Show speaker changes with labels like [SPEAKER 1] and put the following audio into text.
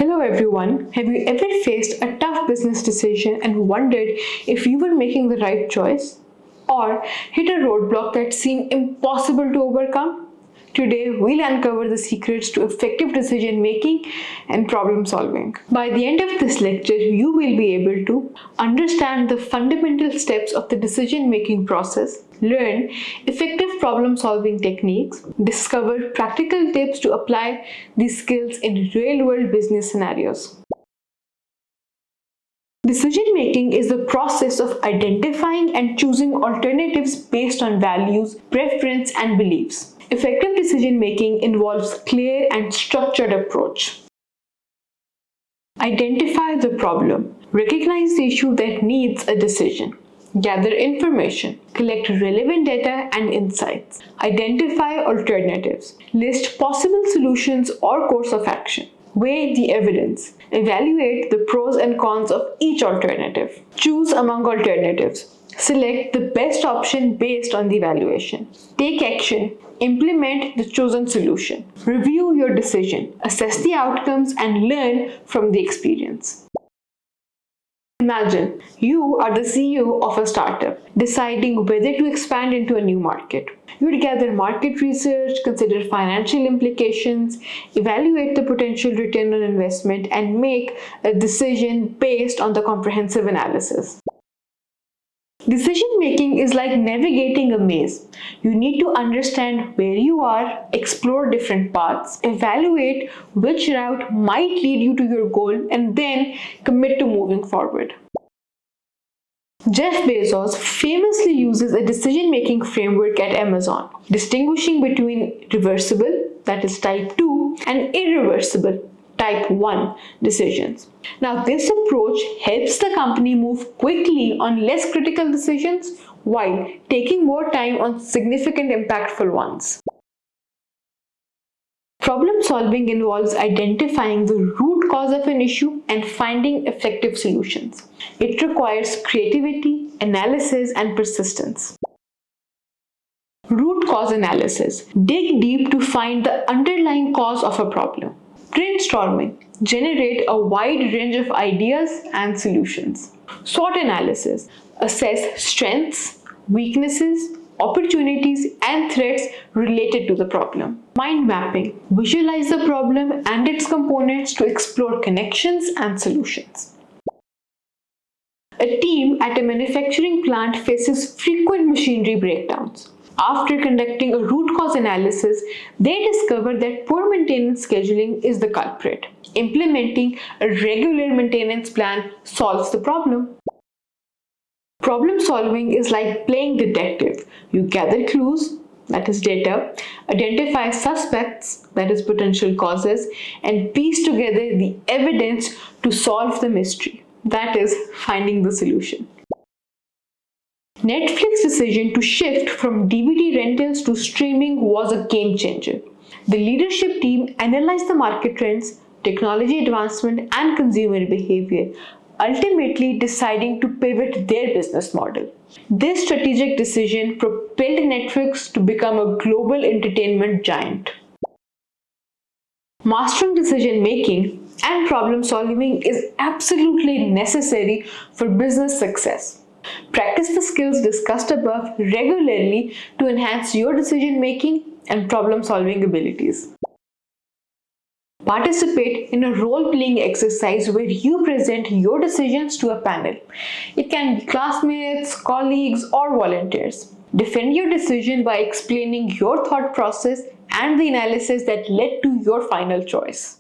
[SPEAKER 1] Hello everyone. Have you ever faced a tough business decision and wondered if you were making the right choice? Or hit a roadblock that seemed impossible to overcome? Today, we'll uncover the secrets to effective decision making and problem solving. By the end of this lecture, you will be able to understand the fundamental steps of the decision making process, learn effective problem solving techniques, discover practical tips to apply these skills in real world business scenarios. Decision making is the process of identifying and choosing alternatives based on values, preference, and beliefs. Effective decision making involves clear and structured approach. Identify the problem. Recognize the issue that needs a decision. Gather information. Collect relevant data and insights. Identify alternatives. List possible solutions or course of action. Weigh the evidence. Evaluate the pros and cons of each alternative. Choose among alternatives. Select the best option based on the evaluation. Take action. Implement the chosen solution. Review your decision. Assess the outcomes and learn from the experience. Imagine you are the CEO of a startup deciding whether to expand into a new market. You would gather market research, consider financial implications, evaluate the potential return on investment, and make a decision based on the comprehensive analysis. Decision making is like navigating a maze. You need to understand where you are, explore different paths, evaluate which route might lead you to your goal, and then commit to moving forward. Jeff Bezos famously uses a decision-making framework at Amazon, distinguishing between reversible, that is type 2, and irreversible, type 1 decisions. Now, this approach helps the company move quickly on less critical decisions while taking more time on significant impactful ones. Problem solving involves identifying the root cause of an issue and finding effective solutions. It requires creativity, analysis, and persistence. Root cause analysis. Dig deep to find the underlying cause of a problem. Brainstorming. Generate a wide range of ideas and solutions. SWOT analysis. Assess strengths, weaknesses, opportunities, and threats related to the problem. Mind mapping. Visualize the problem and its components to explore connections and solutions. A team at a manufacturing plant faces frequent machinery breakdowns. After conducting a root cause analysis, they discover that poor maintenance scheduling is the culprit. Implementing a regular maintenance plan solves the problem. Problem solving is like playing detective. You gather clues, that is data, identify suspects, that is potential causes, and piece together the evidence to solve the mystery, that is finding the solution. Netflix's decision to shift from DVD rentals to streaming was a game changer. The leadership team analyzed the market trends, technology advancement, and consumer behavior, ultimately deciding to pivot their business model. This strategic decision propelled Netflix to become a global entertainment giant. Mastering decision making and problem solving is absolutely necessary for business success. Practice the skills discussed above regularly to enhance your decision making and problem solving abilities. Participate in a role-playing exercise where you present your decisions to a panel. It can be classmates, colleagues, or volunteers. Defend your decision by explaining your thought process and the analysis that led to your final choice.